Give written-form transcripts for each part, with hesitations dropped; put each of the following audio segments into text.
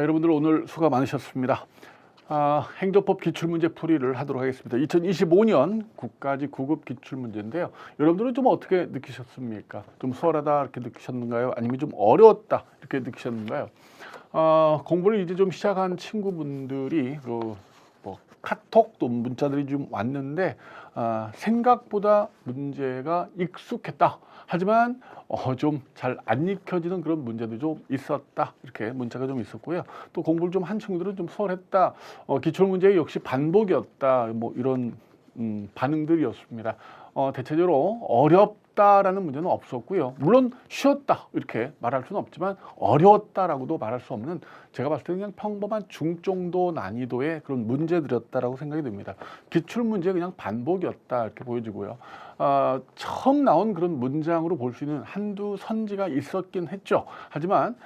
여러분들 오늘 수고 많으셨습니다. 행정법 기출문제 풀이를 하도록 하겠습니다. 2025년 국가직 9급 기출문제인데요. 여러분들은 좀 어떻게 느끼셨습니까? 좀 수월하다 이렇게 느끼셨는가요? 아니면 좀 어려웠다 이렇게 느끼셨는가요? 공부를 이제 좀 시작한 친구분들이 카톡 또 문자들이 좀 왔는데 생각보다 문제가 익숙했다. 하지만 좀 잘 안 익혀지는 그런 문제도 좀 있었다. 이렇게 문자가 좀 있었고요. 또 공부를 좀 한 친구들은 좀 수월했다. 기출 문제 역시 반복이었다. 뭐 이런 반응들이었습니다. 대체적으로 어렵다라는 문제는 없었고요. 물론 쉬웠다 이렇게 말할 수는 없지만 어려웠다라고도 말할 수 없는, 제가 봤을 때 그냥 평범한 중정도 난이도의 그런 문제들이었다라고 생각이 듭니다. 기출 문제 그냥 반복이었다 이렇게 보여지고요. 처음 나온 그런 문장으로 볼 수 있는 한두 선지가 있었긴 했죠. 하지만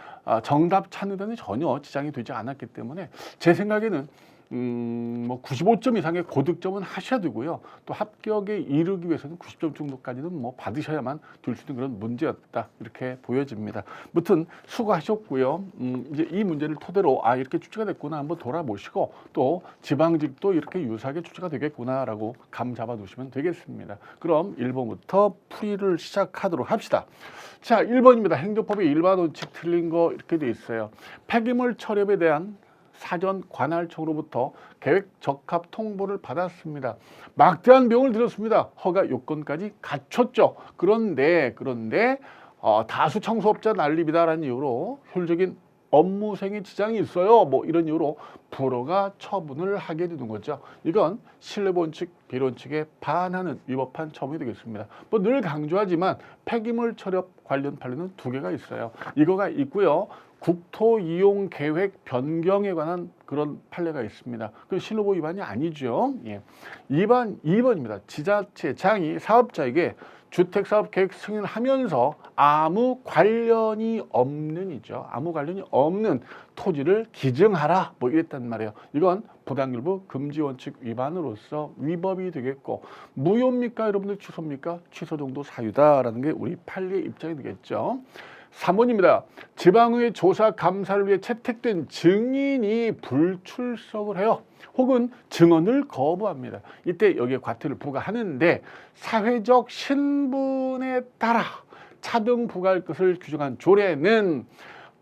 정답 찾는 데는 전혀 지장이 되지 않았기 때문에 제 생각에는 95점 이상의 고득점은 하셔야 되고요. 또 합격에 이르기 위해서는 90점 정도까지는 받으셔야만 될 수 있는 그런 문제였다 이렇게 보여집니다. 무튼 수고하셨고요. 이제 이 문제를 토대로 이렇게 출제가 됐구나 한번 돌아보시고, 또 지방직도 이렇게 유사하게 출제가 되겠구나라고 감 잡아 두시면 되겠습니다. 그럼 1번부터 풀이를 시작하도록 합시다. 자, 1번입니다. 행정법의 일반 원칙 틀린 거 이렇게 돼 있어요. 폐기물 처리에 대한 사전 관할청으로부터 계획 적합 통보를 받았습니다. 막대한 비용을 들였습니다. 허가 요건까지 갖췄죠. 그런데 다수 청소업자 난립이다라는 이유로 효율적인 업무 수행에 지장이 있어요. 이런 이유로 불허가 처분을 하게 되는 거죠. 이건 신뢰원칙, 비례원칙에 반하는 위법한 처분이 되겠습니다. 늘 강조하지만 폐기물 처리 관련 판례는 두 개가 있어요. 이거가 있고요. 국토 이용 계획 변경에 관한 그런 판례가 있습니다. 그 실무보 위반이 아니죠. 2번입니다. 지자체장이 사업자에게 주택사업 계획 승인을 하면서 아무 관련이 없는 토지를 기증하라 이랬단 말이에요. 이건 부당일부 금지원칙 위반으로서 위법이 되겠고, 무효입니까? 여러분들 취소입니까? 취소 정도 사유다라는 게 우리 판례의 입장이 되겠죠. 3번입니다. 지방의 조사 감사를 위해 채택된 증인이 불출석을 해요. 혹은 증언을 거부합니다. 이때 여기에 과태료를 부과하는데, 사회적 신분에 따라 차등 부과할 것을 규정한 조례는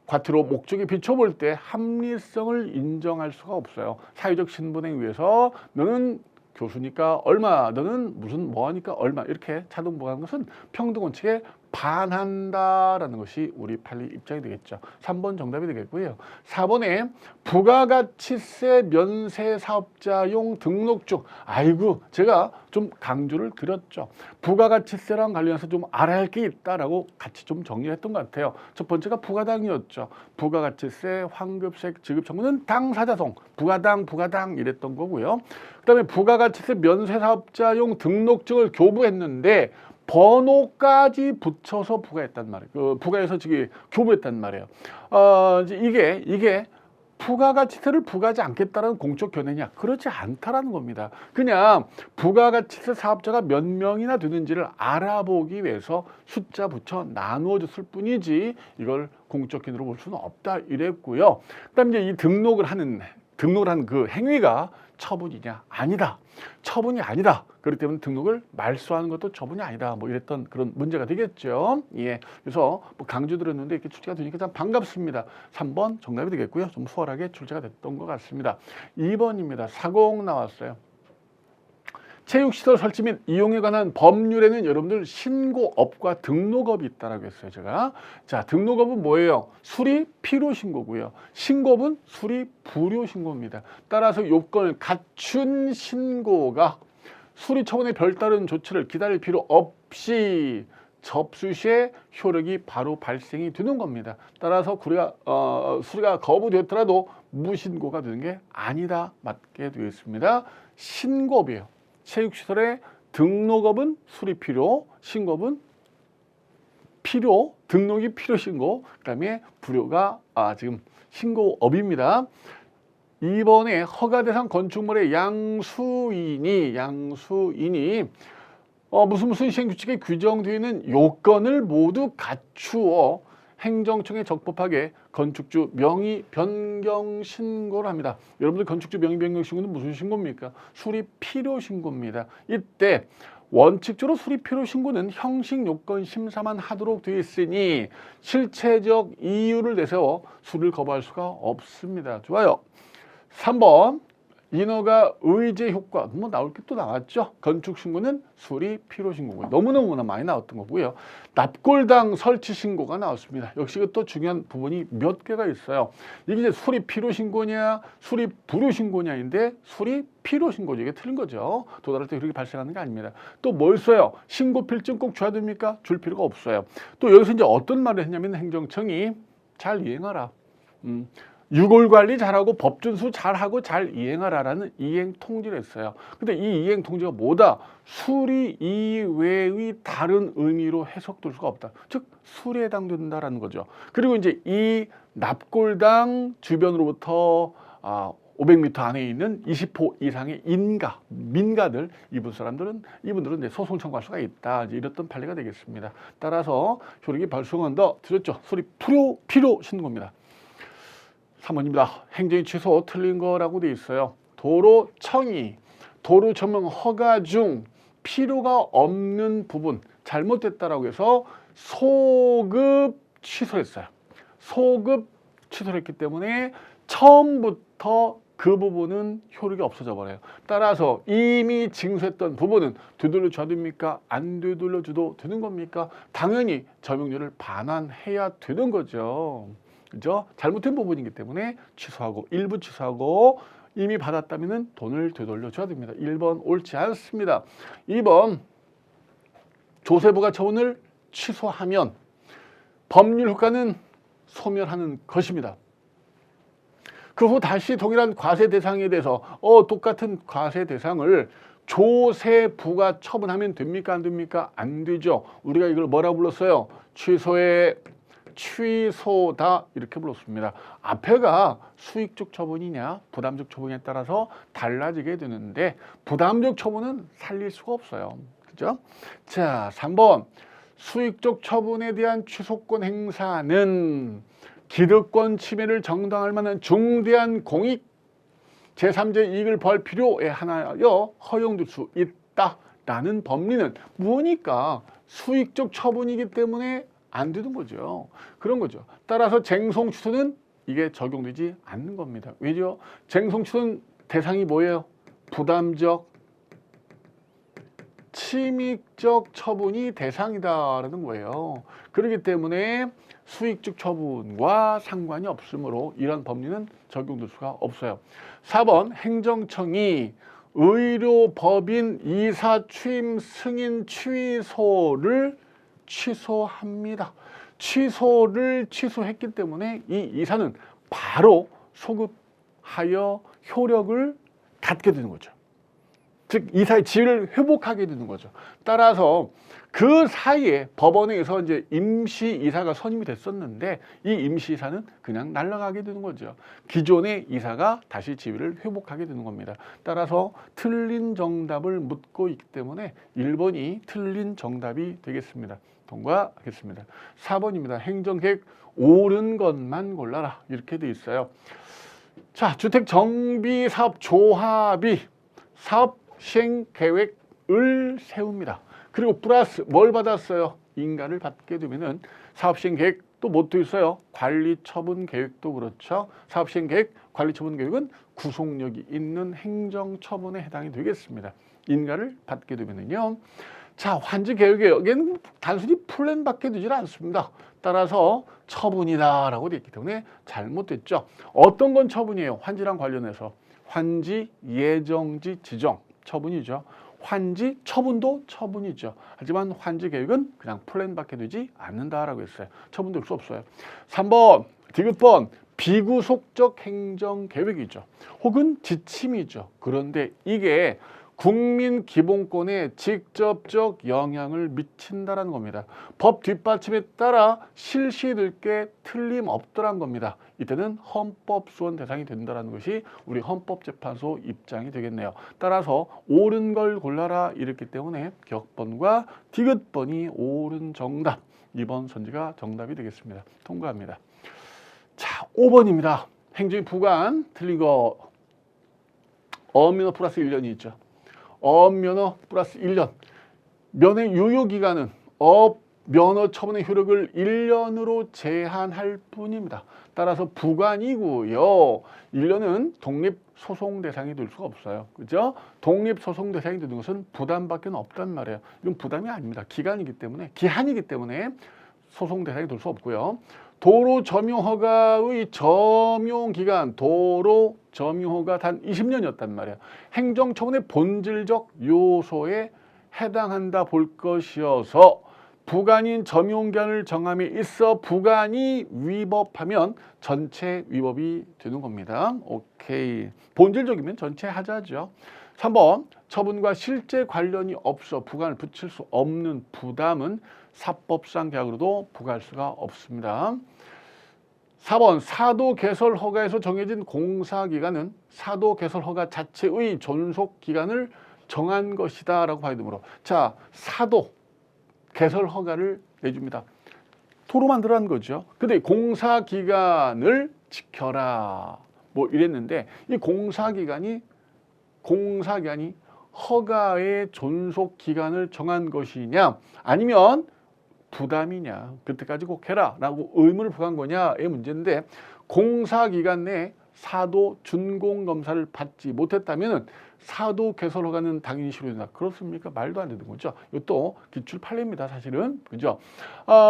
과태료 목적에 비춰볼 때 합리성을 인정할 수가 없어요. 사회적 신분에 의해서 너는 교수니까 얼마, 너는 무슨 뭐하니까 얼마, 이렇게 차등 부과하는 것은 평등원칙에 반한다라는 것이 우리 판례 입장이 되겠죠. 3번 정답이 되겠고요. 4번에 부가가치세 면세 사업자용 등록증. 제가 좀 강조를 드렸죠. 부가가치세랑 관련해서 좀 알아야 할 게 있다라고 같이 좀 정리했던 것 같아요. 첫 번째가 부가당이었죠. 부가가치세, 환급세 지급 청구는 당사자성, 부가당 이랬던 거고요. 그다음에 부가가치세 면세 사업자용 등록증을 교부했는데 번호까지 붙여서 부과했단 말이에요. 부과해서 교부했단 말이에요. 이게 부가가치세를 부과하지 않겠다는 공적 견해냐? 그렇지 않다라는 겁니다. 그냥 부가가치세 사업자가 몇 명이나 되는지를 알아보기 위해서 숫자 붙여 나누어줬을 뿐이지 이걸 공적 견해로 볼 수는 없다 이랬고요. 그다음에 이제 이 등록을 하는 그 행위가 처분이냐? 아니다. 처분이 아니다. 그렇기 때문에 등록을 말소하는 것도 처분이 아니다. 이랬던 그런 문제가 되겠죠. 그래서 강조드렸는데 이렇게 출제가 되니까 참 반갑습니다. 3번 정답이 되겠고요. 좀 수월하게 출제가 됐던 것 같습니다. 2번입니다. 사공 나왔어요. 체육시설 설치 및 이용에 관한 법률에는 여러분들 신고업과 등록업이 있다라고 했어요. 제가. 자, 등록업은 뭐예요? 수리 필요 신고고요. 신고업은 수리 불효 신고입니다. 따라서 요건을 갖춘 신고가 수리 처분에 별다른 조치를 기다릴 필요 없이 접수 시에 효력이 바로 발생이 되는 겁니다. 따라서 수리가 거부되었더라도 무신고가 되는 게 아니다. 맞게 되겠습니다. 신고업이에요. 체육시설의 등록업은 수리 필요, 신고업은 필요, 등록이 필요 신고, 그다음에 불효가 지금 신고업입니다. 2번에 허가 대상 건축물의 양수인이 무슨 시행규칙에 규정되어 있는 요건을 모두 갖추어 행정청에 적법하게 건축주 명의 변경 신고를 합니다. 여러분들 건축주 명의 변경 신고는 무슨 신고입니까? 수립 필요 신고입니다. 이때 원칙적으로 수립 필요 신고는 형식 요건 심사만 하도록 되어 있으니 실체적 이유를 내세워 수리를 거부할 수가 없습니다. 좋아요. 3번 인허가 의제 효과 뭐 나올 게 또 나왔죠. 건축 신고는 수립 필요 신고고요. 너무너무나 많이 나왔던 거고요. 납골당 설치 신고가 나왔습니다. 역시 또 중요한 부분이 몇 개가 있어요. 이게 이제 수립 필요 신고냐 수립 불효 신고냐인데 수립 필요 신고죠. 이게 틀린 거죠. 도달할 때 그렇게 발생하는 게 아닙니다. 또 뭘 써요? 신고 필증 꼭 줘야 됩니까? 줄 필요가 없어요. 또 여기서 이제 어떤 말을 했냐면 행정청이 잘 이행하라. 6월 관리 잘하고 법 준수 잘하고 잘 이행하라라는 이행 통지를 했어요. 근데 이 이행 통지가 뭐다? 수리 이외의 다른 의미로 해석될 수가 없다. 즉 수리에 해당된다라는 거죠. 그리고 이제 이 납골당 주변으로부터 500m 안에 있는 20호 이상의 민가들, 이분들은 이제 소송 청구할 수가 있다. 이제 이랬던 판례가 되겠습니다. 따라서 효력이 발생한다. 들었죠? 수리 필요 신고입니다. 3번입니다. 행정이 취소 틀린 거라고 돼 있어요. 도로청이 도로 전용 허가 중 필요가 없는 부분 잘못됐다라고 해서 소급 취소했어요. 소급 취소를 했기 때문에 처음부터 그 부분은 효력이 없어져 버려요. 따라서 이미 징수했던 부분은 되돌려 줘야 됩니까? 안 되돌려 줘도 되는 겁니까? 당연히 점용률을 반환해야 되는 거죠. 그죠? 잘못된 부분이기 때문에 취소하고 일부 취소하고 이미 받았다면 돈을 되돌려 줘야 됩니다. 1번 옳지 않습니다. 2번 조세부가 처분을 취소하면 법률 효과는 소멸하는 것입니다. 그 후 다시 동일한 과세 대상에 대해서 똑같은 과세 대상을 조세부가 처분하면 됩니까? 안 됩니까? 안 되죠. 우리가 이걸 뭐라 불렀어요? 취소다 이렇게 불렀습니다. 앞에가 수익적 처분이냐 부담적 처분에 따라서 달라지게 되는데 부담적 처분은 살릴 수가 없어요. 그죠? 자, 3번 수익적 처분에 대한 취소권 행사는 기득권 침해를 정당할 만한 중대한 공익 제3자 이익을 벌 필요에 하나여 허용될 수 있다라는 법리는 뭐니까 수익적 처분이기 때문에 안 되는 거죠. 그런 거죠. 따라서 쟁송 취소는 이게 적용되지 않는 겁니다. 왜죠? 쟁송 취소는 대상이 뭐예요? 부담적, 침익적 처분이 대상이다라는 거예요. 그렇기 때문에 수익적 처분과 상관이 없으므로 이런 법리는 적용될 수가 없어요. 4번 행정청이 의료법인 이사 취임 승인 취소를 취소합니다. 취소를 취소했기 때문에 이 이사는 바로 소급하여 효력을 갖게 되는 거죠. 즉 이사의 지위를 회복하게 되는 거죠. 따라서 그 사이에 법원에서 이제 임시 이사가 선임이 됐었는데 이 임시 이사는 그냥 날아가게 되는 거죠. 기존의 이사가 다시 지위를 회복하게 되는 겁니다. 따라서 틀린 정답을 묻고 있기 때문에 1번이 틀린 정답이 되겠습니다. 통과하겠습니다. 4번입니다. 행정계획 옳은 것만 골라라 이렇게 돼 있어요. 자, 주택정비사업 조합이 사업 시행 계획을 세웁니다. 그리고 플러스 뭘 받았어요? 인가를 받게 되면은 사업 시행 계획 또 뭐 또 있어요? 관리 처분 계획도 그렇죠. 사업 시행 계획, 관리 처분 계획은 구속력이 있는 행정 처분에 해당이 되겠습니다. 인가를 받게 되면은요. 자, 환지 계획에 여기는 단순히 플랜밖에 되질 않습니다. 따라서 처분이다라고 되어 있기 때문에 잘못됐죠. 어떤 건 처분이에요? 환지랑 관련해서 환지, 예정지, 지정 처분이죠. 환지, 처분도 처분이죠. 하지만 환지 계획은 그냥 플랜밖에 되지 않는다라고 했어요. 처분될 수 없어요. 3번, 디귿번 비구속적 행정 계획이죠. 혹은 지침이죠. 그런데 이게 국민 기본권에 직접적 영향을 미친다라는 겁니다. 법 뒷받침에 따라 실시될 게 틀림없더란 겁니다. 이때는 헌법소원 대상이 된다는 것이 우리 헌법재판소 입장이 되겠네요. 따라서 옳은 걸 골라라 이랬기 때문에 격번과 디귿번이 옳은 정답. 2번 선지가 정답이 되겠습니다. 통과합니다. 자, 5번입니다. 행정이 부관 틀린 거 어업면허 플러스 1년이 있죠. 어업면허 플러스 1년. 면회 유효기간은 어업면허 처분의 효력을 1년으로 제한할 뿐입니다. 따라서 부관이고요. 1년은 독립소송 대상이 될 수가 없어요. 그죠? 독립소송 대상이 되는 것은 부담밖에 없단 말이에요. 이건 부담이 아닙니다. 기한이기 때문에 소송 대상이 될 수 없고요. 도로 점유허가의 점용기간, 도로 점유허가 단 20년이었단 말이에요. 행정처분의 본질적 요소에 해당한다 볼 것이어서 부관인 점용기한을 정함에 있어 부관이 위법하면 전체 위법이 되는 겁니다. 오케이. 본질적이면 전체 하자죠. 3번 처분과 실제 관련이 없어 부관을 붙일 수 없는 부담은 사법상 계약으로도 부과할 수가 없습니다. 4번 사도 개설 허가에서 정해진 공사기간은 사도 개설 허가 자체의 존속기간을 정한 것이다 라고 봐야 되므로 자 사도 개설 허가를 내줍니다. 도로 만들어는 거죠. 근데 공사기간을 지켜라 뭐 이랬는데 이 공사기간이 허가의 존속기간을 정한 것이냐 아니면 부담이냐 그때까지 꼭 해라 라고 의무를 부과한 거냐의 문제인데 공사기간 내에 사도 준공검사를 받지 못했다면 사도 개설 허가는 당연히 실효된다. 그렇습니까? 말도 안 되는 거죠. 이것도 기출 판례입니다. 사실은. 그죠?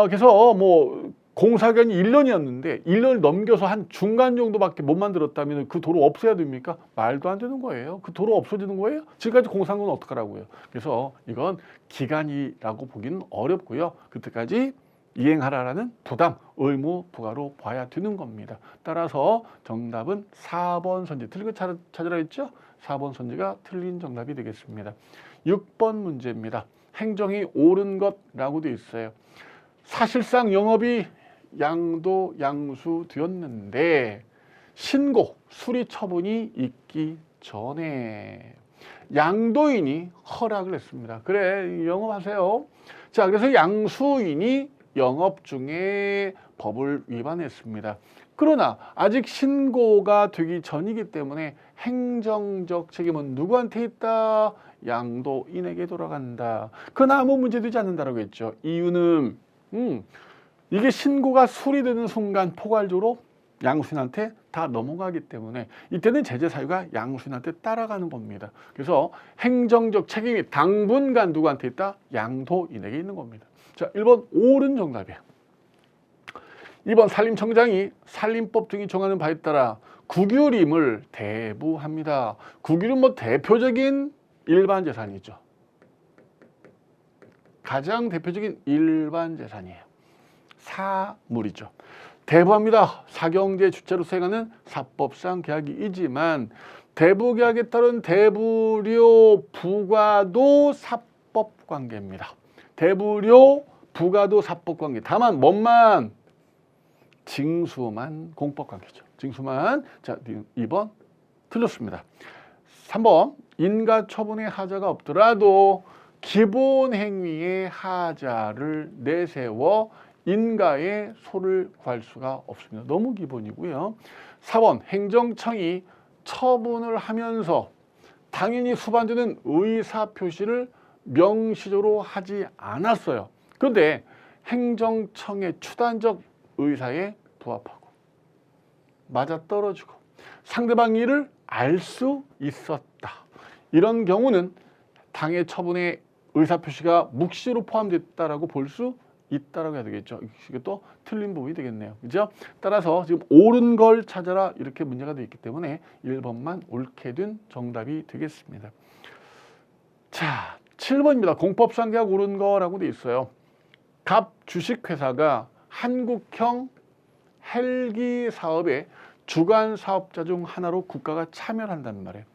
그래서 뭐 공사기간이 1년이었는데 1년을 넘겨서 한 중간 정도밖에 못 만들었다면 그 도로 없애야 됩니까? 말도 안 되는 거예요. 그 도로 없어지는 거예요? 지금까지 공사한 건 어떡하라고요? 그래서 이건 기간이라고 보기는 어렵고요. 그때까지 이행하라라는 부담, 의무 부과로 봐야 되는 겁니다. 따라서 정답은 4번 선지. 틀린 거 찾으라 했죠? 4번 선지가 틀린 정답이 되겠습니다. 6번 문제입니다. 행정이 옳은 것라고 되어 있어요. 사실상 영업이 양수되었는데 신고, 수리 처분이 있기 전에 양도인이 허락을 했습니다. 그래, 영업하세요. 자, 그래서 양수인이 영업 중에 법을 위반했습니다. 그러나 아직 신고가 되기 전이기 때문에 행정적 책임은 누구한테 있다? 양도인에게 돌아간다. 그러나 아무 문제 되지 않는다라고 했죠. 이유는 이게 신고가 수리되는 순간 포괄적으로 양수인한테 다 넘어가기 때문에 이때는 제재 사유가 양수인한테 따라가는 겁니다. 그래서 행정적 책임이 당분간 누구한테 있다? 양도인에게 있는 겁니다. 자, 1번 옳은 정답이에요. 2번 산림청장이 산림법 등이 정하는 바에 따라 국유림을 대부합니다. 국유는 뭐 대표적인 일반 재산이죠. 가장 대표적인 일반 재산이에요. 사물이죠. 대부합니다. 사경제 주체로 수행하는 사법상 계약이지만 대부계약에 따른 대부료 부과도 사법관계입니다. 대부료 부과도 사법관계. 다만 뭔만? 징수만 공법관계죠. 징수만. 자, 2번 틀렸습니다. 3번 인가처분의 하자가 없더라도 기본 행위의 하자를 내세워 인가의 소를 구할 수가 없습니다. 너무 기본이고요. 4번 행정청이 처분을 하면서 당연히 수반되는 의사표시를 명시적으로 하지 않았어요. 그런데 행정청의 추단적 의사에 부합하고 맞아떨어지고 상대방 일을 알 수 있었다. 이런 경우는 당해 처분의 의사표시가 묵시로 포함됐다라고 볼 수 있다라고 해야 되겠죠. 이게 또 틀린 부분이 되겠네요. 그죠? 따라서 지금 옳은 걸 찾아라 이렇게 문제가 되어 있기 때문에 1번만 옳게 된 정답이 되겠습니다. 자, 7번입니다. 공법상 계약 옳은 거라고 되어 있어요. 갑 주식회사가 한국형 헬기 사업의 주관 사업자 중 하나로 국가가 참여를 한단 말이에요.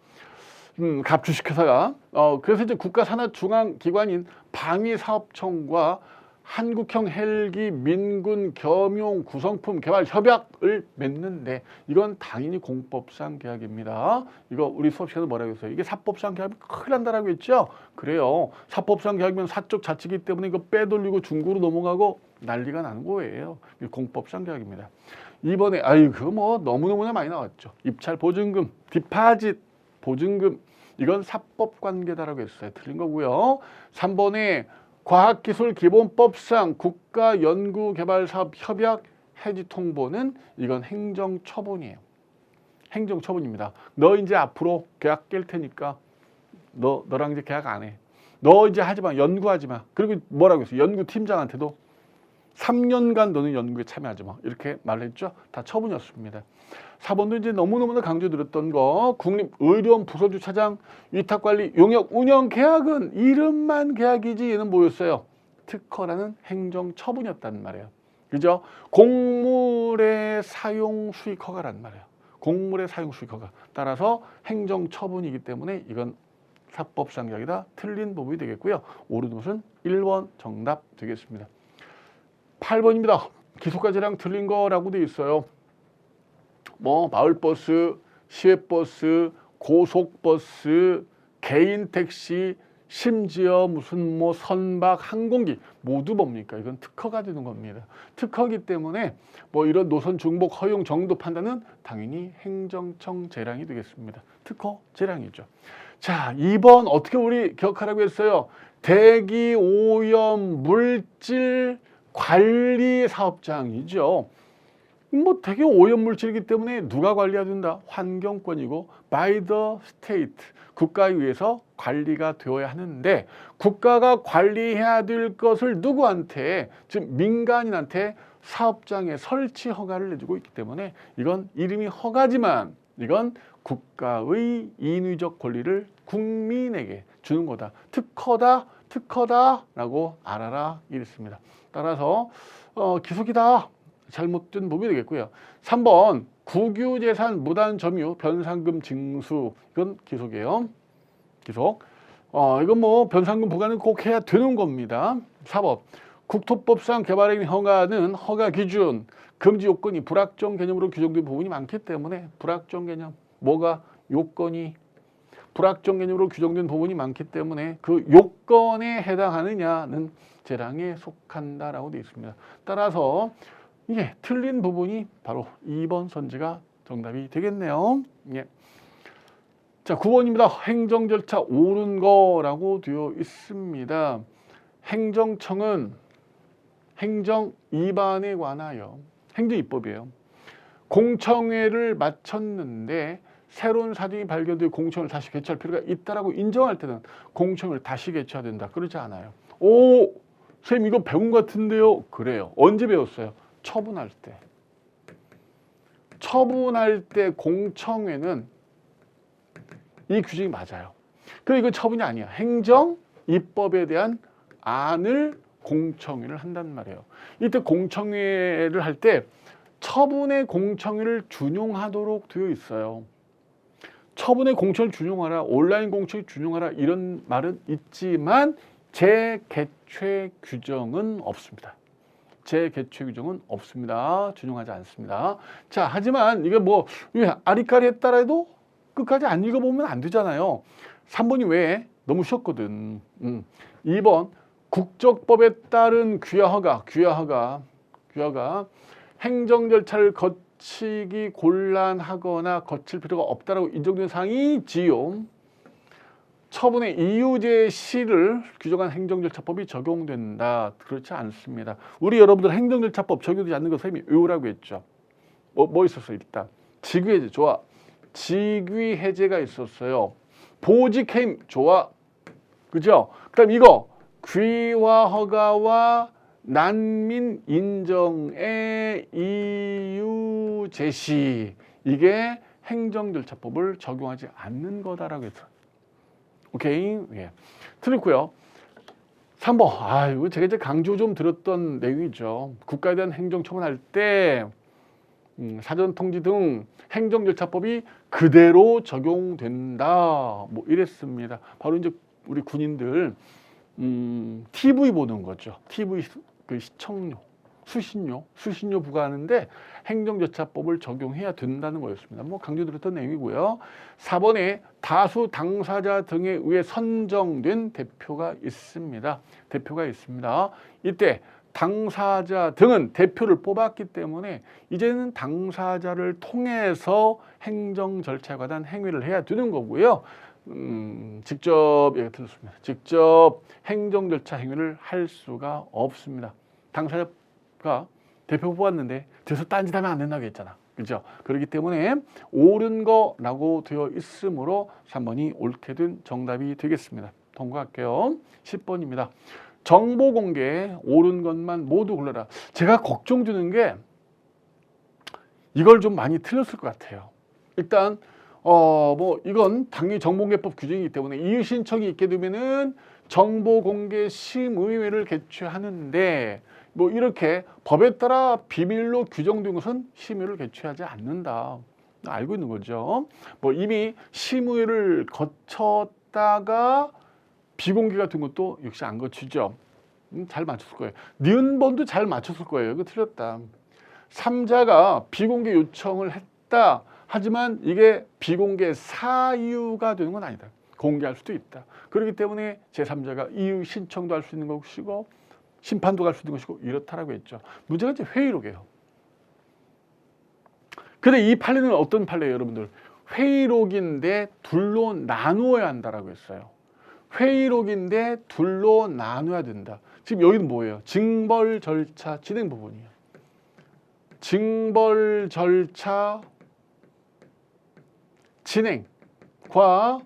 갑 주식회사가 그래서 이제 국가산하중앙기관인 방위사업청과 한국형 헬기 민군 겸용 구성품 개발 협약을 맺는데 이건 당연히 공법상 계약입니다. 이거 우리 수업 시간에 뭐라고 했어요? 이게 사법상 계약이면 큰일 난다라고 했죠? 그래요. 사법상 계약이면 사적 자치기 때문에 이거 빼돌리고 중고로 넘어가고 난리가 나는 거예요. 이게 공법상 계약입니다. 이번에 그거 뭐 너무너무나 많이 나왔죠. 입찰 보증금, 디파짓 보증금, 이건 사법 관계다라고 했어요. 틀린 거고요. 3번에 과학기술기본법상 국가연구개발사업협약 해지 통보는 이건 행정처분이에요. 행정처분입니다. 너 이제 앞으로 계약 깰 테니까 너랑 이제 계약 안 해. 너 이제 하지 마. 연구하지 마. 그리고 뭐라고 했어요? 연구팀장한테도 3년간 너는 연구에 참여하지 마. 이렇게 말했죠. 다 처분이었습니다. 4번도 이제 너무너무나 강조드렸던 거, 국립의료원 부서주차장 위탁관리 용역 운영 계약은 이름만 계약이지 얘는 뭐였어요? 특허라는 행정처분이었단 말이에요. 그죠? 곡물의 사용 수익 허가란 말이에요. 곡물의 사용 수익 허가. 따라서 행정처분이기 때문에 이건 사법상 계약이다. 틀린 부분이 되겠고요. 옳은 것은 1번 정답 되겠습니다. 8번입니다. 기속과제량 틀린 거라고 돼 있어요. 뭐 마을버스, 시외버스, 고속버스, 개인 택시, 심지어 무슨 뭐 선박, 항공기 모두 뭡니까? 이건 특허가 되는 겁니다. 특허기 때문에 뭐 이런 노선 중복 허용 정도 판단은 당연히 행정청 재량이 되겠습니다. 특허 재량이죠. 자, 2번 어떻게 우리 기억하라고 했어요? 대기 오염 물질 관리 사업장이죠. 뭐 되게 오염물질이기 때문에 누가 관리해야 된다? 환경권이고 by the state, 국가에 의해서 관리가 되어야 하는데 국가가 관리해야 될 것을 누구한테, 즉 민간인한테 사업장에 설치 허가를 내주고 있기 때문에 이건 이름이 허가지만 이건 국가의 인위적 권리를 국민에게 주는 거다. 특허다라고 알아라 이랬습니다. 따라서 기속이다. 잘못된 부분이 되겠고요. 3번 국유재산 무단 점유 변상금 징수, 이건 기속이에요. 기속. 이건 뭐 변상금 부과는 꼭 해야 되는 겁니다. 4번 국토법상 개발행 허가는 허가 기준, 금지 요건이 불확정 개념으로 규정된 부분이 많기 때문에 불확정 개념, 뭐가 요건이 불확정 개념으로 규정된 부분이 많기 때문에 그 요건에 해당하느냐는 재량에 속한다라고 되어 있습니다. 따라서 이게 틀린 부분이 바로 2번 선지가 정답이 되겠네요. 예. 자, 9번입니다. 행정 절차 옳은 거라고 되어 있습니다. 행정청은 행정 위반에 관하여 행정입법이에요. 공청회를 마쳤는데 새로운 사정이 발견되어 공청회를 다시 개최할 필요가 있다라고 인정할 때는 공청회를 다시 개최해야 된다. 그러지 않아요. 오, 선생님 이거 배운 것 같은데요. 그래요. 언제 배웠어요? 처분할 때. 처분할 때 공청회는 이 규정이 맞아요. 그리고 이거 처분이 아니야. 행정 입법에 대한 안을 공청회를 한단 말이에요. 이때 공청회를 할 때 처분의 공청회를 준용하도록 되어 있어요. 처분의 공청회를 준용하라, 온라인 공청회 준용하라 이런 말은 있지만 재개최 규정은 없습니다. 재개최 규정은 없습니다. 준용하지 않습니다. 자, 하지만 이게 뭐 아리까리 했다라 해도 끝까지 안 읽어보면 안 되잖아요. 3번이 왜? 너무 쉬웠거든. 2번 국적법에 따른 귀화허가 행정 절차를 거치기 곤란하거나 거칠 필요가 없다라고 인정된 사항이지요. 처분의 이유제 시를 규정한 행정절차법이 적용된다. 그렇지 않습니다. 우리 여러분들 행정절차법 적용되지 않는 거 선생님이 외우라고 했죠. 뭐 있었어요? 일단 직위해제 좋아. 직위해제가 있었어요. 보직해임 좋아. 그죠? 그다음 이거 귀화허가와 난민 인정의 이유 제시, 이게 행정절차법을 적용하지 않는 거다라고 했어요. 오케이? 예. 틀렸고요. 3번. 이거 제가 이제 강조 좀 드렸던 내용이죠. 국가에 대한 행정 처분할 때 사전 통지 등 행정절차법이 그대로 적용된다. 뭐 이랬습니다. 바로 이제 우리 군인들 TV 보는 거죠. TV 그 시청료, 수신료 부과하는데 행정절차법을 적용해야 된다는 거였습니다. 뭐 강조드렸던 내용이고요. 4번에 다수 당사자 등에 의해 선정된 대표가 있습니다. 이때 당사자 등은 대표를 뽑았기 때문에 이제는 당사자를 통해서 행정 절차에 관한 행위를 해야 되는 거고요. 직접 예를 들었습니다. 직접 행정 절차 행위를 할 수가 없습니다. 당사자가 대표 뽑았는데 돼서 딴짓하면 안 된다고 했잖아. 그죠? 그렇기 때문에 옳은 거라고 되어 있으므로 3번이 옳게 된 정답이 되겠습니다. 통과할게요. 10번입니다. 정보 공개 옳은 것만 모두 골라라. 제가 걱정되는 게 이걸 좀 많이 틀렸을 것 같아요. 일단 뭐 이건 당연히 정보공개법 규정이기 때문에 이의 신청이 있게 되면은 정보공개 심의회를 개최하는데 뭐 이렇게 법에 따라 비밀로 규정된 것은 심의를 개최하지 않는다. 알고 있는 거죠. 뭐 이미 심의를 거쳤다가 비공개가 된 것도 역시 안 거치죠. 잘 맞췄을 거예요. 니은번도 잘 맞췄을 거예요. 이거 틀렸다. 3자가 비공개 요청을 했다. 하지만 이게 비공개 사유가 되는 건 아니다. 공개할 수도 있다. 그렇기 때문에 제3자가 이의 신청도 할 수 있는 것이고 심판도 갈 수 있는 것이고 이렇다라고 했죠. 문제가 이제 회의록이에요. 근데 이 판례는 어떤 판례예요, 여러분들? 회의록인데 둘로 나누어야 한다라고 했어요. 회의록인데 둘로 나눠야 된다. 지금 여기는 뭐예요? 징벌 절차 진행 부분이에요. 징벌 절차 진행과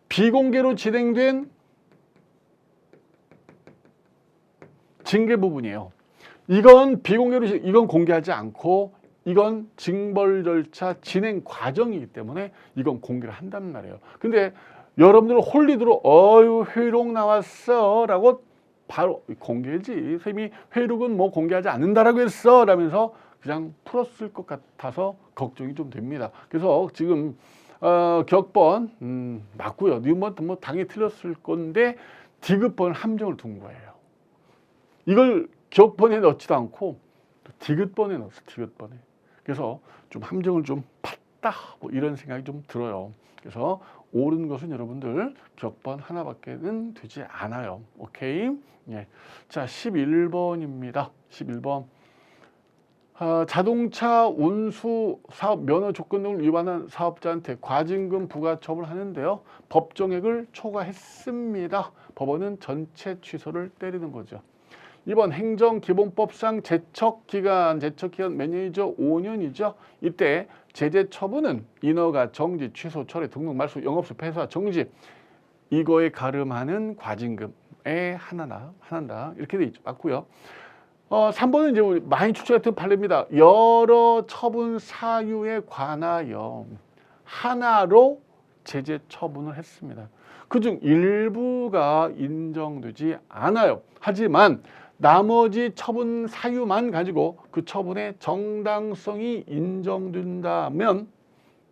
비공개로 진행된 징계 부분이에요. 이건 비공개로 이건 공개하지 않고 이건 징벌 절차 진행 과정이기 때문에 이건 공개를 한단 말이에요. 근데 여러분들은 홀리도록 회의록 나왔어 라고 바로 공개지. 선생님이 회의록은 뭐 공개하지 않는다라고 했어 라면서 그냥 풀었을 것 같아서 걱정이 좀 됩니다. 그래서 지금 격번 맞고요. 니은번 뭐 당연히 틀렸을 건데 디귿번 함정을 둔 거예요. 이걸 격번에 넣지도 않고 디귿번에 넣었어. 디귿번에. 그래서 좀 함정을 좀 봤다 뭐 이런 생각이 좀 들어요. 그래서 옳은 것은 여러분들 격번 하나밖에는 되지 않아요. 오케이? 예. 자, 11번입니다. 11번. 자동차 운수 사업 면허 조건 등을 위반한 사업자한테 과징금 부과 처분하는데요. 법정액을 초과했습니다. 법원은 전체 취소를 때리는 거죠. 2번 행정기본법상 제척기간 몇 년이죠? 5년이죠. 이때 제재 처분은 인허가, 정지, 취소, 철회, 등록, 말소, 영업소, 폐사, 정지 이거에 가름하는 과징금에 하나다 이렇게 돼 있죠. 맞고요. 3번은 이제 우리 많이 추천했던 판례입니다. 여러 처분 사유에 관하여 하나로 제재 처분을 했습니다. 그중 일부가 인정되지 않아요. 하지만 나머지 처분 사유만 가지고 그 처분의 정당성이 인정된다면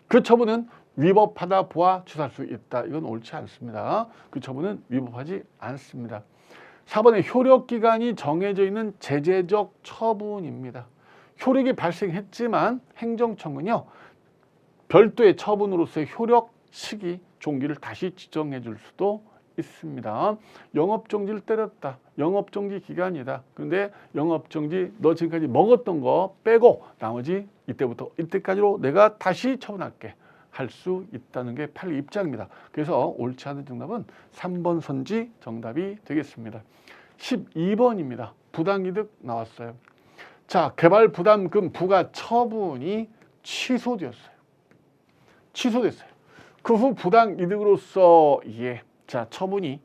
그 처분은 위법하다 보아 취소할 수 있다. 이건 옳지 않습니다. 그 처분은 위법하지 않습니다. 4번에 효력기간이 정해져 있는 제재적 처분입니다. 효력이 발생했지만 행정청은요. 별도의 처분으로서의 효력 시기, 종기를 다시 지정해 줄 수도 있습니다. 영업정지를 때렸다. 영업정지 기간이다. 그런데 영업정지 너 지금까지 먹었던 거 빼고 나머지 이때부터 이때까지로 내가 다시 처분할게. 할 수 있다는 게 판례 입장입니다. 그래서 옳지 않은 정답은 3번 선지 정답이 되겠습니다. 12번입니다. 부당이득 나왔어요. 자, 개발부담금 부과 처분이 취소됐어요. 그 후 부당이득으로서 자, 처분이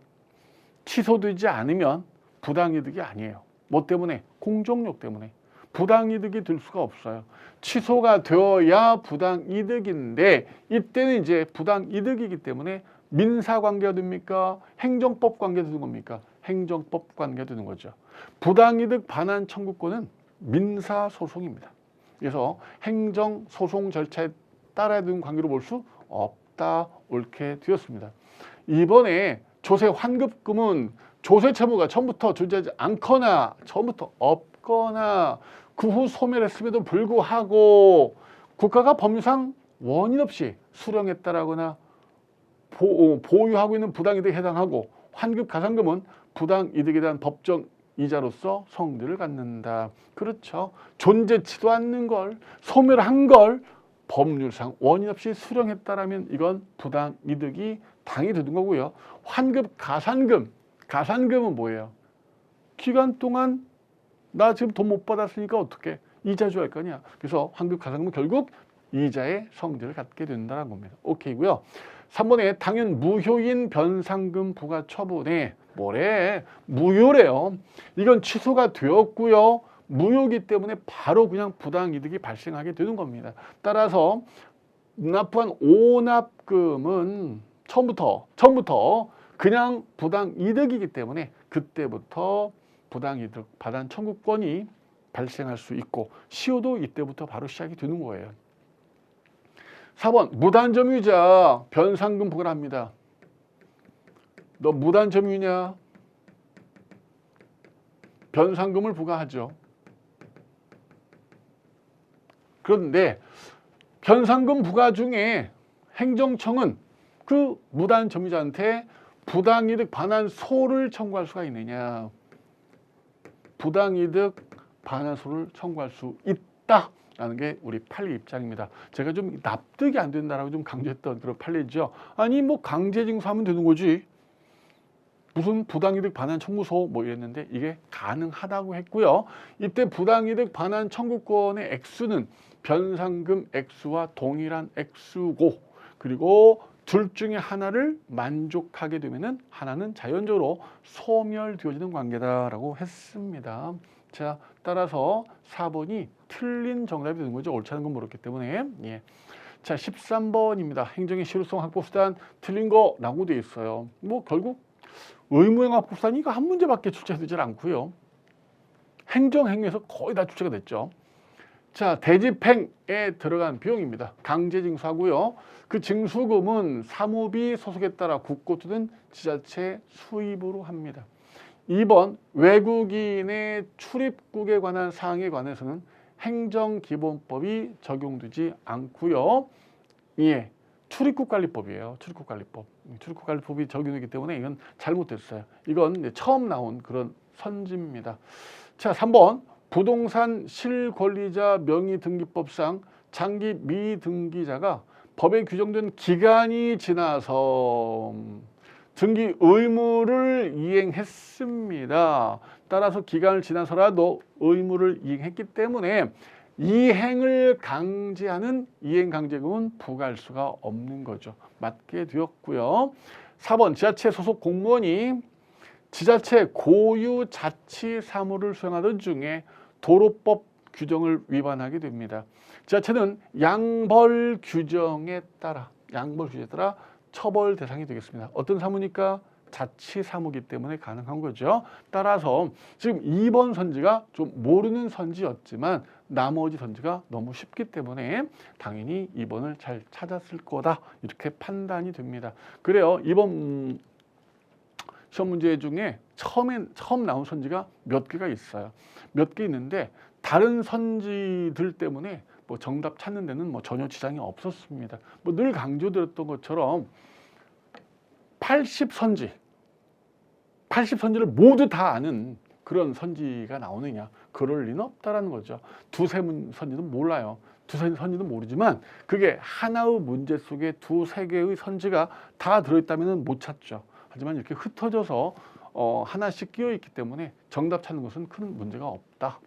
취소되지 않으면 부당이득이 아니에요. 뭐 때문에? 공정력 때문에. 부당이득이 될 수가 없어요. 취소가 되어야 부당이득인데 이때는 이제 부당이득이기 때문에 민사관계가 됩니까? 행정법 관계가 되는 겁니까? 행정법 관계가 되는 거죠. 부당이득 반환 청구권은 민사소송입니다. 그래서 행정소송 절차에 따라야 되는 관계로 볼 수 없다. 옳게 되었습니다. 이번에 조세 환급금은 조세 채무가 처음부터 존재하지 않거나 처음부터 없거나 그 후 소멸했음에도 불구하고 국가가 법률상 원인 없이 수령했다라거나 보유하고 있는 부당이득에 해당하고 환급 가산금은 부당이득에 대한 법정 이자로서 성질을 갖는다. 그렇죠. 존재치도 않는 걸 소멸한 걸 법률상 원인 없이 수령했다라면 이건 부당이득이 당이 되는 거고요. 환급 가산금은 뭐예요? 기간 동안 나 지금 돈 못 받았으니까 어떻게 이자 줘야 할 거냐. 그래서 환급 가산금은 결국 이자의 성질을 갖게 된다는 겁니다. 오케이고요. 3번에 당연 무효인 변상금 부과 처분에 뭐래? 무효래요. 이건 취소가 되었고요. 무효이기 때문에 바로 그냥 부당이득이 발생하게 되는 겁니다. 따라서 납부한 오납금은 처음부터 그냥 부당이득이기 때문에 그때부터 부당이득 반환 청구권이 발생할 수 있고 시효도 이때부터 바로 시작이 되는 거예요. 4번 무단점유자 변상금 부과를 합니다. 너 무단점유냐? 변상금을 부과하죠. 그런데 변상금 부과 중에 행정청은 그 무단점유자한테 부당이득 반환소를 청구할 수가 있느냐? 부당이득 반환소를 청구할 수 있다라는 게 우리 판례 입장입니다. 제가 좀 납득이 안 된다라고 좀 강조했던 그런 판례죠. 아니 뭐 강제징수하면 되는 거지. 무슨 부당이득 반환 청구소 뭐 이랬는데 이게 가능하다고 했고요. 이때 부당이득 반환 청구권의 액수는 변상금 액수와 동일한 액수고 그리고 둘 중에 하나를 만족하게 되면은 하나는 자연적으로 소멸되어지는 관계다라고 했습니다. 자, 따라서 4번이 틀린 정답이 되는 거죠. 옳지 않은 건 모르기 때문에. 예. 자, 13번입니다. 행정의 실효성 확보수단 틀린 거라고 되어 있어요. 뭐 결국 의무형 확보수단이 이거 한 문제밖에 출제되질 않고요. 행정행위에서 거의 다 출제가 됐죠. 자, 대집행에 들어간 비용입니다. 강제징수하고요. 그 징수금은 사무비 소속에 따라 국고 또는 지자체 수입으로 합니다. 2번 외국인의 출입국에 관한 사항에 관해서는 행정기본법이 적용되지 않고요. 예, 출입국관리법이에요. 출입국관리법. 출입국관리법이 적용되기 때문에 이건 잘못됐어요. 이건 처음 나온 그런 선지입니다. 자, 3번 부동산 실권리자 명의등기법상 장기 미등기자가 법에 규정된 기간이 지나서 등기 의무를 이행했습니다. 따라서 기간을 지나서라도 의무를 이행했기 때문에 이행을 강제하는 이행강제금은 부과할 수가 없는 거죠. 맞게 되었고요. 4번 지자체 소속 공무원이 지자체 고유 자치 사무를 수행하던 중에 도로법 규정을 위반하게 됩니다. 지자체는 양벌 규정에 따라 처벌 대상이 되겠습니다. 어떤 사무니까? 자치 사무기 때문에 가능한 거죠. 따라서 지금 2번 선지가 좀 모르는 선지였지만 나머지 선지가 너무 쉽기 때문에 당연히 2번을 잘 찾았을 거다. 이렇게 판단이 됩니다. 그래요. 이번 시험 문제 중에 처음 나온 선지가 몇 개가 있어요. 몇 개 있는데 다른 선지들 때문에 뭐 정답 찾는 데는 뭐 전혀 지장이 없었습니다. 뭐 늘 강조드렸던 것처럼 80선지를 모두 다 아는 그런 선지가 나오느냐? 그럴 리는 없다라는 거죠. 두세 선지는 몰라요. 두세 선지는 모르지만 그게 하나의 문제 속에 두세 개의 선지가 다 들어있다면 못 찾죠. 하지만 이렇게 흩어져서 하나씩 끼어 있기 때문에 정답 찾는 것은 큰 문제가 없다.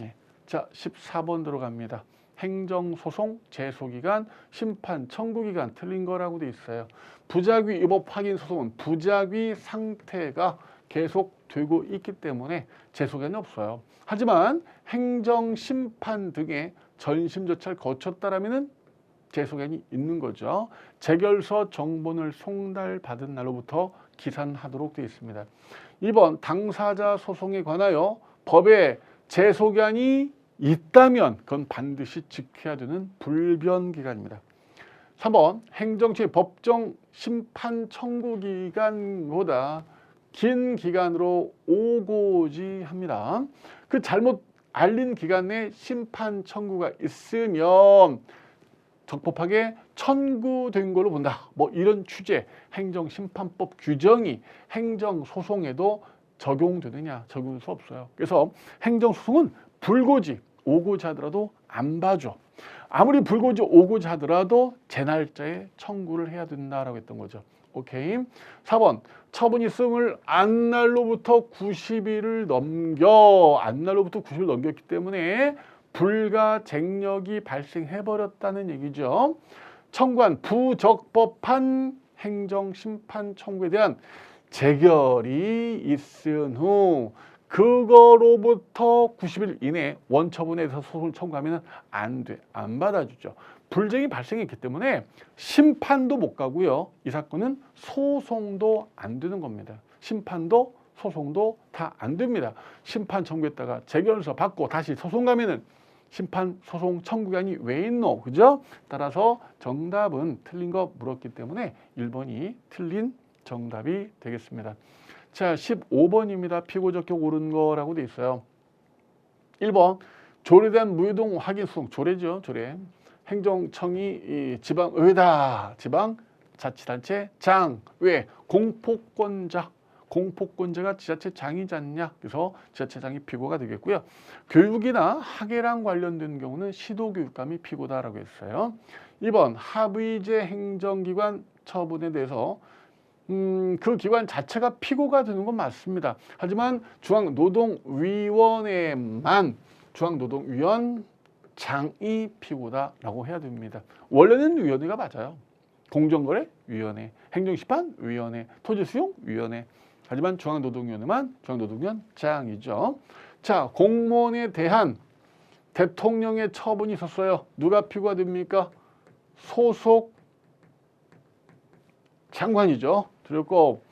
예. 자, 14번 들어갑니다. 행정소송, 제소기간, 심판, 청구기간 틀린 거라고 돼 있어요. 부작위 위법 확인 소송은 부작위 상태가 계속되고 있기 때문에 제소기간이 없어요. 하지만 행정, 심판 등의 전심 절차를 거쳤다라면은 제소기간이 있는 거죠. 재결서 정본을 송달받은 날로부터 기산하도록 되어 있습니다. 2번 당사자 소송에 관하여 법에 제소기간이 있다면 그건 반드시 지켜야 되는 불변기간입니다. 3번 행정처의 법정 심판 청구기간보다 긴 기간으로 오고지합니다. 그 잘못 알린 기간 내에 심판 청구가 있으면 적법하게 청구된 걸로 본다. 뭐 이런 취재, 행정심판법 규정이 행정소송에도 적용되느냐? 적용될 수 없어요. 그래서 행정소송은 불고지, 오고지 하더라도 안 봐줘. 아무리 불고지, 오고지 하더라도 제 날짜에 청구를 해야 된다라고 했던 거죠. 오케이. 4번. 처분이 있음을 안날로부터 90일을 넘겨. 안날로부터 90일 넘겼기 때문에 불가쟁력이 발생해버렸다는 얘기죠. 청구한 부적법한 행정심판 청구에 대한 재결이 있은 후 그거로부터 90일 이내에 원처분에서 소송을 청구하면 안 돼. 안 받아주죠. 불쟁이 발생했기 때문에 심판도 못 가고요. 이 사건은 소송도 안 되는 겁니다. 심판도 소송도 다 안 됩니다. 심판 청구했다가 재결서 받고 다시 소송 가면은 심판 소송 청구 기간이 왜 있노? 그죠? 따라서 정답은 틀린 거 물었기 때문에 1번이 틀린 정답이 되겠습니다. 자, 15번입니다. 피고적격 옳은 거라고 돼 있어요. 1번 조례된 무효동 확인 소송. 조례죠. 조례. 행정청이 지방의회다. 지방자치단체 장. 왜? 공포권자. 공포권자가 지자체장이지 않냐. 그래서 지자체장이 피고가 되겠고요. 교육이나 학예랑 관련된 경우는 시도교육감이 피고다라고 했어요. 2번 합의제 행정기관 처분에 대해서 그 기관 자체가 피고가 되는 건 맞습니다. 하지만 중앙노동위원회만 중앙노동위원장이 피고다라고 해야 됩니다. 원래는 위원회가 맞아요. 공정거래위원회, 행정심판위원회, 토지수용위원회. 하지만 중앙노동위원회만 중앙노동위원장이죠. 자, 공무원에 대한 대통령의 처분이 있었어요. 누가 피고가 됩니까? 소속 장관이죠. 그리고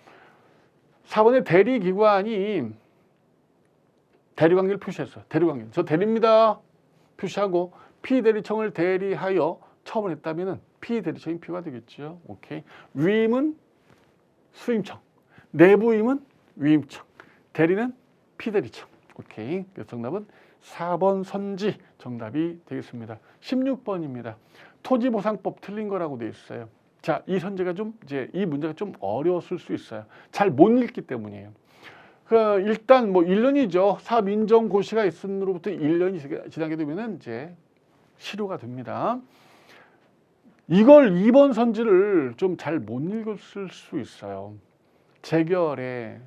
4번의 대리기관이 대리관계를 표시했어요. 대리관계. 저 대리입니다. 표시하고 피대리청을 대리하여 처분했다면 피대리청이 피고가 되겠죠. 오케이. 위임은 수임청, 내부임은 위임청, 대리는 피대리청. 오케이. 그래서 정답은 4번 선지 정답이 되겠습니다. 16번입니다. 토지보상법 틀린 거라고 돼 있어요. 자, 이 선제가 이 문제가 좀 어려웠을 수 있어요. 잘 못 읽기 때문이에요. 일단 뭐 1년이죠. 사업 인정 고시가 있음으로부터 1년이 지나게 되면은 이제 실효가 됩니다. 이걸 2번 선지를 좀 잘 못 읽었을 수 있어요. 재결에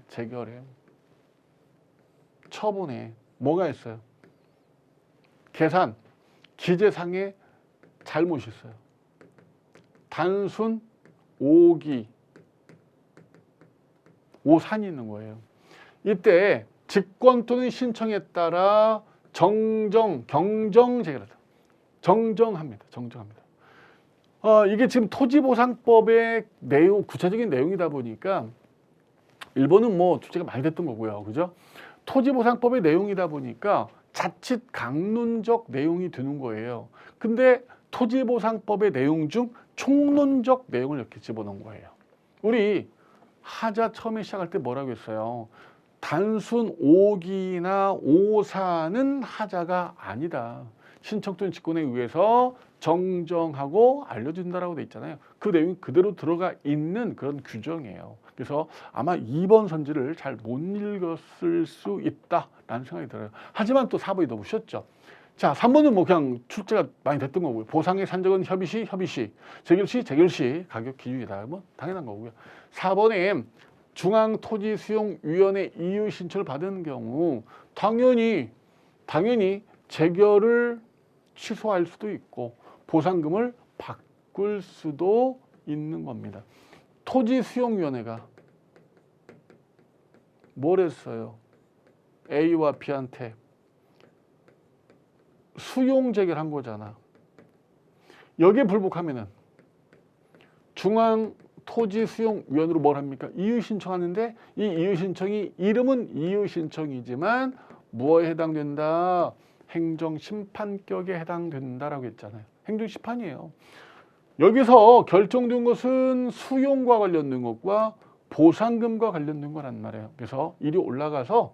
처분에 뭐가 있어요? 계산, 기재상에 잘못이 있어요. 단순 오기, 오산이 있는 거예요. 이때 직권 또는 신청에 따라 경정 재결하다. 정정합니다. 이게 지금 토지보상법의 내용, 구체적인 내용이다 보니까 일본은 뭐 주제가 많이 됐던 거고요. 그죠? 토지보상법의 내용이다 보니까 자칫 강론적 내용이 되는 거예요. 근데 토지보상법의 내용 중 총론적 내용을 이렇게 집어넣은 거예요. 우리 하자 처음에 시작할 때 뭐라고 했어요? 단순 오기나 오사는 하자가 아니다. 신청 또는 직권에 의해서 정정하고 알려준다라고 돼 있잖아요. 그 내용이 그대로 들어가 있는 그런 규정이에요. 그래서 아마 2번 선지를 잘 못 읽었을 수 있다라는 생각이 들어요. 하지만 또 4번이 너무 쉬웠죠. 자, 3번은 뭐 그냥 출제가 많이 됐던 거고요. 보상의 산적은 협의시, 재결시 가격 기준이다. 뭐 당연한 거고요. 4번에 중앙토지수용위원회 이유 신청을 받은 경우 당연히 재결을 취소할 수도 있고 보상금을 바꿀 수도 있는 겁니다. 토지수용위원회가 뭘 했어요? A와 B한테 수용 재결한 거잖아. 여기에 불복하면은 중앙토지수용위원회로 뭘 합니까? 이유 신청하는데 이 이유 신청이 이름은 이유 신청이지만 무엇에 해당된다? 행정심판격에 해당된다라고 했잖아요. 행정심판이에요. 여기서 결정된 것은 수용과 관련된 것과 보상금과 관련된 거란 말이에요. 그래서 일이 올라가서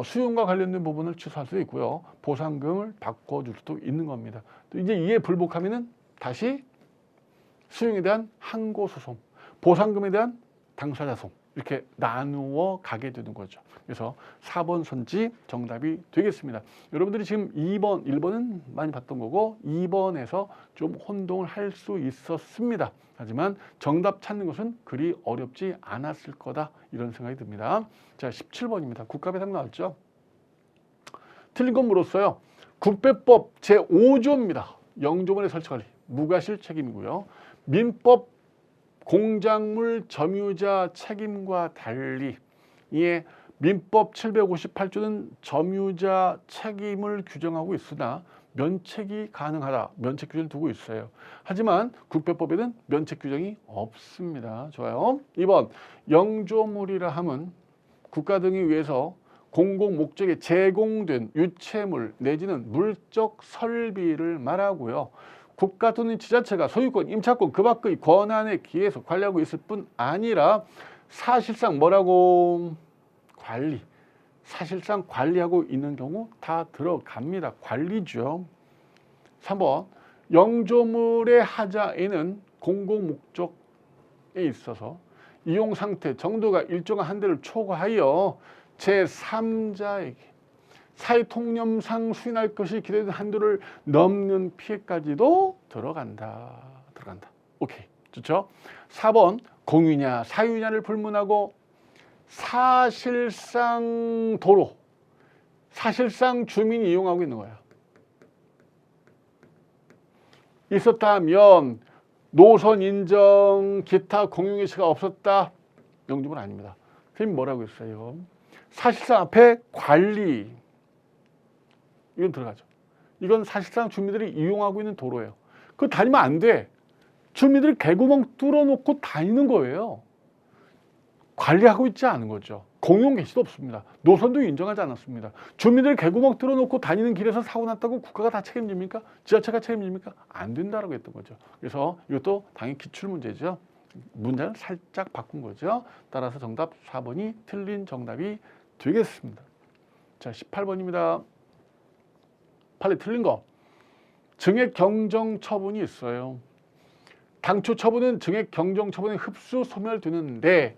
수용과 관련된 부분을 취소할 수도 있고요. 보상금을 바꿔줄 수도 있는 겁니다. 또 이제 이에 불복하면은 다시 수용에 대한 항고소송, 보상금에 대한 당사자송 이렇게 나누어 가게 되는 거죠. 그래서 4번 선지 정답이 되겠습니다. 여러분들이 지금 2번, 1번은 많이 봤던 거고 2번에서 좀 혼동을 할 수 있었습니다. 하지만 정답 찾는 것은 그리 어렵지 않았을 거다 이런 생각이 듭니다. 자, 17번입니다. 국가배상 나왔죠. 틀린 건 물었어요. 국배법 제5조입니다. 영조문의 설치관리 무과실 책임이고요. 민법 공작물 점유자 책임과 달리 이에 민법 758조는 점유자 책임을 규정하고 있으나 면책이 가능하다. 면책 규정을 두고 있어요. 하지만 국배법에는 면책 규정이 없습니다. 좋아요. 2번 영조물이라 함은 국가 등에 의해서 공공 목적에 제공된 유체물 내지는 물적 설비를 말하고요. 국가 또는 지자체가 소유권, 임차권 그 밖의 권한에 기해서 관리하고 있을 뿐 아니라 사실상 뭐라고? 관리. 사실상 관리하고 있는 경우 다 들어갑니다. 관리죠. 3번 영조물의 하자에는 공공 목적에 있어서 이용 상태 정도가 일정한 한대를 초과하여 제3자에게 사회 통념상 수인할 것이 기대된 한도를 넘는 피해까지도 들어간다. 오케이. 좋죠? 4번 공유냐 사유냐를 불문하고 사실상 도로, 사실상 주민이 이용하고 있는 거야. 있었다면 노선 인정, 기타 공용 예시가 없었다. 영조문 아닙니다. 선생님 뭐라고 했어요? 사실상 앞에 관리. 이건 들어가죠. 이건 사실상 주민들이 이용하고 있는 도로예요. 그거 다니면 안 돼. 주민들이 개구멍 뚫어놓고 다니는 거예요. 관리하고 있지 않은 거죠. 공용 개시도 없습니다. 노선도 인정하지 않았습니다. 주민들이 개구멍 뚫어놓고 다니는 길에서 사고 났다고 국가가 다 책임집니까? 지자체가 책임집니까? 안 된다라고 했던 거죠. 그래서 이것도 당연히 기출문제죠. 문제는 살짝 바꾼 거죠. 따라서 정답 4번이 틀린 정답이 되겠습니다. 자, 18번입니다. 빨리 틀린 거. 증액 경정 처분이 있어요. 당초 처분은 증액 경정 처분에 흡수 소멸되는데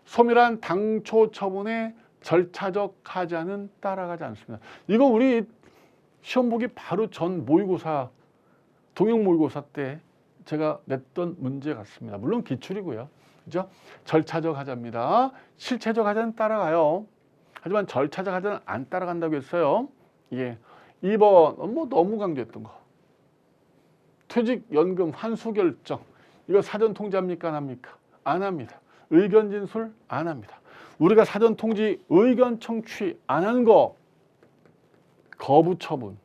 소멸한 당초 처분에 절차적 하자는 따라가지 않습니다. 이거 우리 시험 보기 바로 전 모의고사, 동영 모의고사 때 제가 냈던 문제 같습니다. 물론 기출이고요. 그죠? 절차적 하자입니다. 실체적 하자는 따라가요. 하지만 절차적 하자는 안 따라간다고 했어요. 예. 2번 뭐 너무 강조했던 거. 퇴직연금 환수 결정. 이거 사전 통지합니까? 안 합니까? 안 합니다. 의견 진술 안 합니다. 우리가 사전 통지 의견 청취 안 하는 거 거부 처분.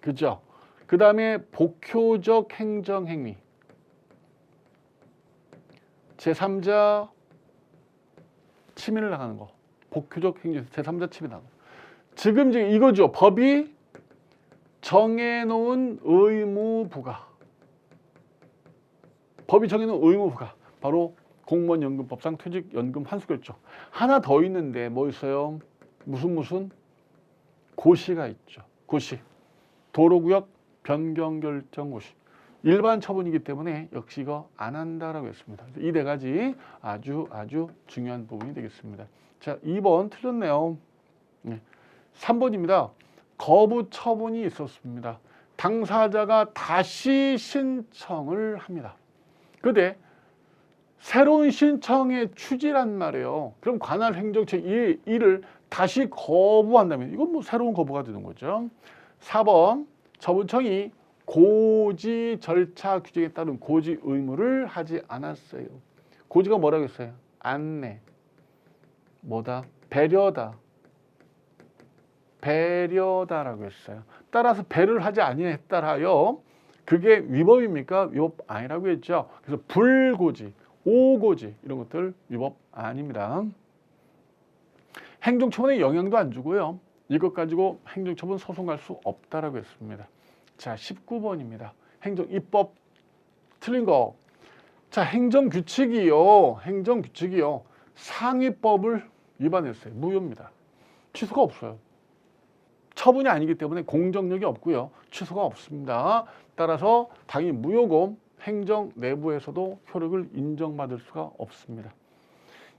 그죠? 그 다음에 복효적 행정행위. 제3자 침해를 당하는 거. 복효적 행정, 제3자 침해 당하는 거. 지금 이거죠. 법이 정해놓은 의무 부과. 법이 정해놓은 의무 부과. 바로 공무원연금법상 퇴직연금 환수결정. 하나 더 있는데 뭐 있어요? 무슨 고시가 있죠. 고시. 도로구역 변경결정고시. 일반 처분이기 때문에 역시 이거 안 한다라고 했습니다. 이 네 가지 아주 중요한 부분이 되겠습니다. 자, 2번 틀렸네요. 네. 3번입니다. 거부 처분이 있었습니다. 당사자가 다시 신청을 합니다. 근데 새로운 신청의 취지란 말이에요. 그럼 관할 행정처 일을 다시 거부한다면 이건 뭐 새로운 거부가 되는 거죠. 4번 처분청이 고지 절차 규정에 따른 고지 의무를 하지 않았어요. 고지가 뭐라고 했어요? 안내. 뭐다? 배려다. 배려다라고 했어요. 따라서 배를 하지 아니했다라요. 그게 위법입니까? 위법 아니라고 했죠. 그래서 불고지, 오고지 이런 것들 위법 아닙니다. 행정처분에 영향도 안 주고요. 이것 가지고 행정처분 소송 갈 수 없다라고 했습니다. 자, 19번입니다. 행정입법 틀린 거. 자, 행정규칙이요. 상위법을 위반했어요. 무효입니다. 취소가 없어요. 처분이 아니기 때문에 공정력이 없고요. 취소가 없습니다. 따라서 당연히 무효고 행정 내부에서도 효력을 인정받을 수가 없습니다.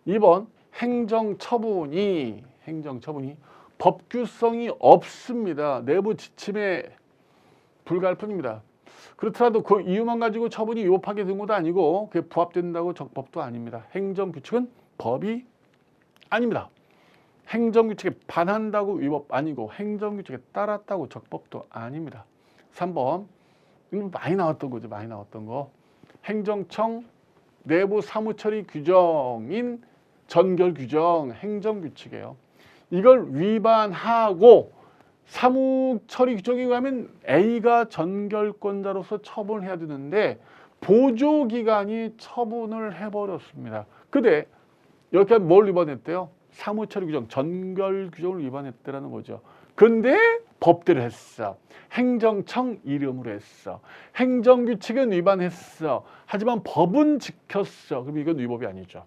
2번 행정처분이 법규성이 없습니다. 내부 지침에 불과할 뿐입니다. 그렇더라도 그 이유만 가지고 처분이 위법하게 된 것도 아니고 그게 부합된다고 적법도 아닙니다. 행정규칙은 법이 아닙니다. 행정규칙에 반한다고 위법 아니고 행정규칙에 따랐다고 적법도 아닙니다. 3번 많이 나왔던 거죠. 많이 나왔던 거. 행정청 내부 사무처리 규정인 전결규정 행정규칙이에요. 이걸 위반하고 사무처리 규정에 의하면 A가 전결권자로서 처분을 해야 되는데 보조기관이 처분을 해버렸습니다. 근데 여기까지 뭘 위반했대요? 사무처리 규정, 전결 규정을 위반했다라는 거죠. 근데 법대로 했어. 행정청 이름으로 했어. 행정규칙은 위반했어. 하지만 법은 지켰어. 그럼 이건 위법이 아니죠.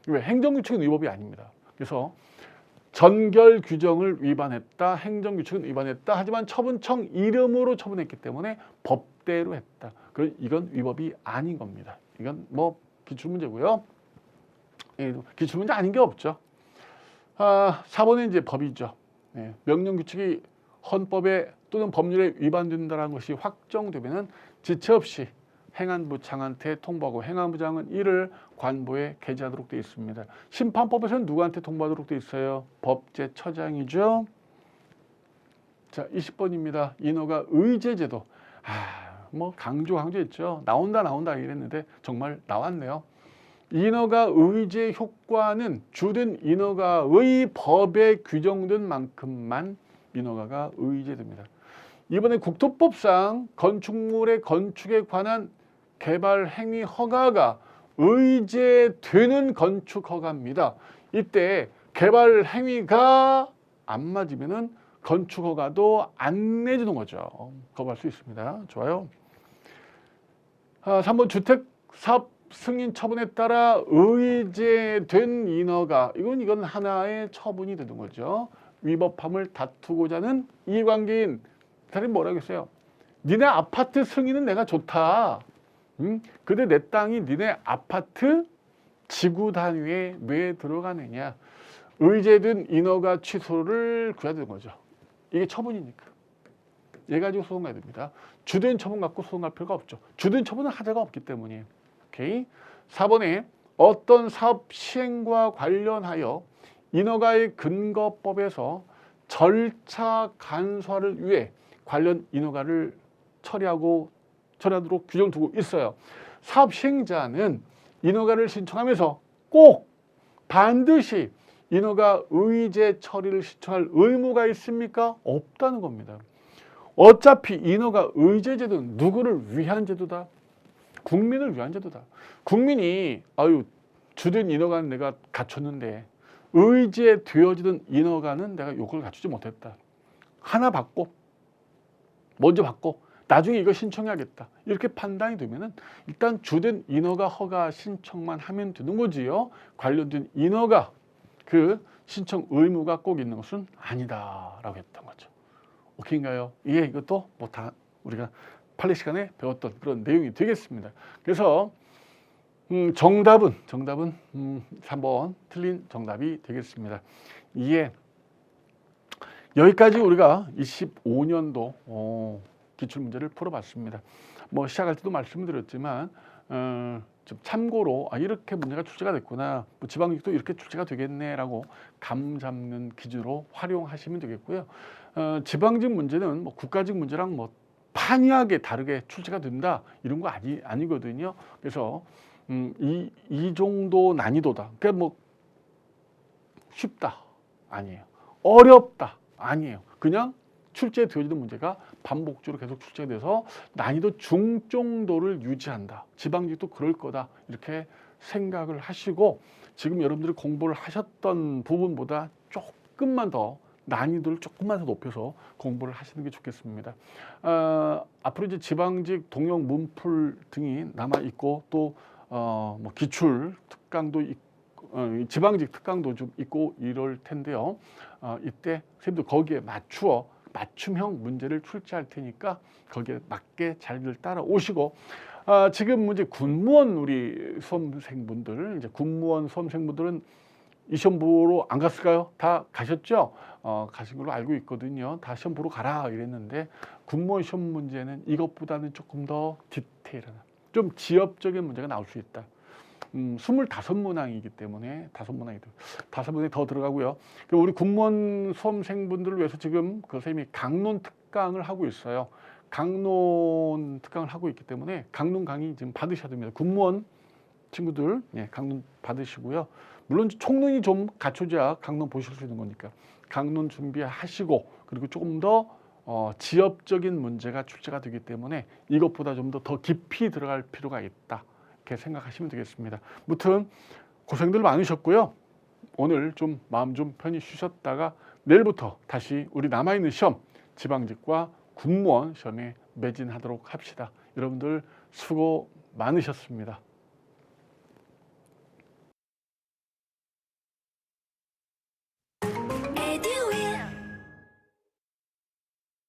왜? 행정규칙은 위법이 아닙니다. 그래서 전결 규정을 위반했다. 행정규칙은 위반했다. 하지만 처분청 이름으로 처분했기 때문에 법대로 했다. 그럼 이건 위법이 아닌 겁니다. 이건 뭐 기출문제고요. 기출문제 아닌 게 없죠. 4번은 이제 법이죠. 명령규칙이 헌법에 또는 법률에 위반된다는 것이 확정되면은 지체 없이 행안부장한테 통보하고 행안부장은 이를 관보에 게재하도록 되어 있습니다. 심판법에서는 누구한테 통보하도록 되어 있어요? 법제처장이죠. 자, 20번입니다. 인허가 의제제도. 뭐 강조했죠. 나온다 이랬는데 정말 나왔네요. 인허가 의제 효과는 주된 인허가의 법에 규정된 만큼만 인허가가 의제됩니다. 이번에 국토법상 건축물의 건축에 관한 개발 행위 허가가 의제되는 건축 허가입니다. 이때 개발 행위가 안 맞으면은 건축 허가도 안 내주는 거죠. 거부할 수 있습니다. 좋아요. 3번 주택 사업 승인 처분에 따라 의제된 인허가 이건 하나의 처분이 되는 거죠. 위법함을 다투고자 하는 이해관계인 사람이 뭐라고 했어요? 니네 아파트 승인은 내가 좋다. 근데 내 땅이 니네 아파트 지구 단위에 왜 들어가느냐. 의제된 인허가 취소를 구해야 되는 거죠. 이게 처분이니까. 얘 가지고 소송가야 됩니다. 주된 처분 갖고 소송할 필요가 없죠. 주된 처분은 하자가 없기 때문이에요. 오케이. 4번에 어떤 사업 시행과 관련하여 인허가의 근거법에서 절차 간소화를 위해 관련 인허가를 처리하도록 규정 두고 있어요. 사업 시행자는 인허가를 신청하면서 꼭 반드시 인허가 의제 처리를 신청할 의무가 있습니까? 없다는 겁니다. 어차피 인허가 의제 제도는 누구를 위한 제도다? 국민을 위한 제도다. 국민이 주된 인허가는 내가 갖췄는데 의제되어지던 인허가는 내가 요걸 갖추지 못했다. 하나 먼저 받고 나중에 이거 신청해야겠다. 이렇게 판단이 되면은 일단 주된 인허가 허가 신청만 하면 되는 거지요. 관련된 인허가 그 신청 의무가 꼭 있는 것은 아니다라고 했던 거죠. 오케이인가요? 이것도 뭐 다 우리가 판례 시간에 배웠던 그런 내용이 되겠습니다. 그래서 정답은 3번 틀린 정답이 되겠습니다. 여기까지 우리가 25년도 기출문제를 풀어봤습니다. 뭐 시작할 때도 말씀드렸지만 좀 참고로 이렇게 문제가 출제가 됐구나, 뭐 지방직도 이렇게 출제가 되겠네라고 감 잡는 기준으로 활용하시면 되겠고요. 지방직 문제는 뭐 국가직 문제랑 뭐 판이하게 다르게 출제가 된다 이런 거 아니거든요. 그래서 이 정도 난이도다. 그러니까 뭐 쉽다 아니에요. 어렵다 아니에요. 그냥 출제되어지는 문제가 반복적으로 계속 출제가 돼서 난이도 중 정도를 유지한다. 지방직도 그럴 거다. 이렇게 생각을 하시고 지금 여러분들이 공부를 하셨던 부분보다 조금만 더 난이도를 조금만 더 높여서 공부를 하시는 게 좋겠습니다. 앞으로 이제 지방직 동영 문풀 등이 남아 있고 또 뭐 기출 특강도 지방직 특강도 좀 있고 이럴 텐데요. 이때 선생님도 거기에 맞추어 맞춤형 문제를 출제할 테니까 거기에 맞게 잘들 따라오시고, 지금 문제 군무원 우리 수험생분들, 이제 군무원 수험생분들은 이 시험 보러 안 갔을까요? 다 가셨죠? 가신 걸로 알고 있거든요. 다 시험 보러 가라 이랬는데, 군무원 시험 문제는 이것보다는 조금 더 디테일한, 좀 지엽적인 문제가 나올 수 있다. 25문항이기 때문에 5문항이 더 들어가고요. 우리 군무원 수험생분들을 위해서 지금 그 선생님이 강론 특강을 하고 있어요. 강론 특강을 하고 있기 때문에 강론 강의 지금 받으셔야 됩니다. 군무원 친구들, 예, 강론 받으시고요. 물론 총론이 좀 갖춰져야 강론 보실 수 있는 거니까 강론 준비하시고, 그리고 조금 더 지엽적인 문제가 출제가 되기 때문에 이것보다 좀 더 깊이 들어갈 필요가 있다, 이렇게 생각하시면 되겠습니다. 무튼 고생들 많으셨고요. 오늘 좀 마음 좀 편히 쉬셨다가 내일부터 다시 우리 남아있는 시험, 지방직과 군무원 시험에 매진하도록 합시다. 여러분들 수고 많으셨습니다.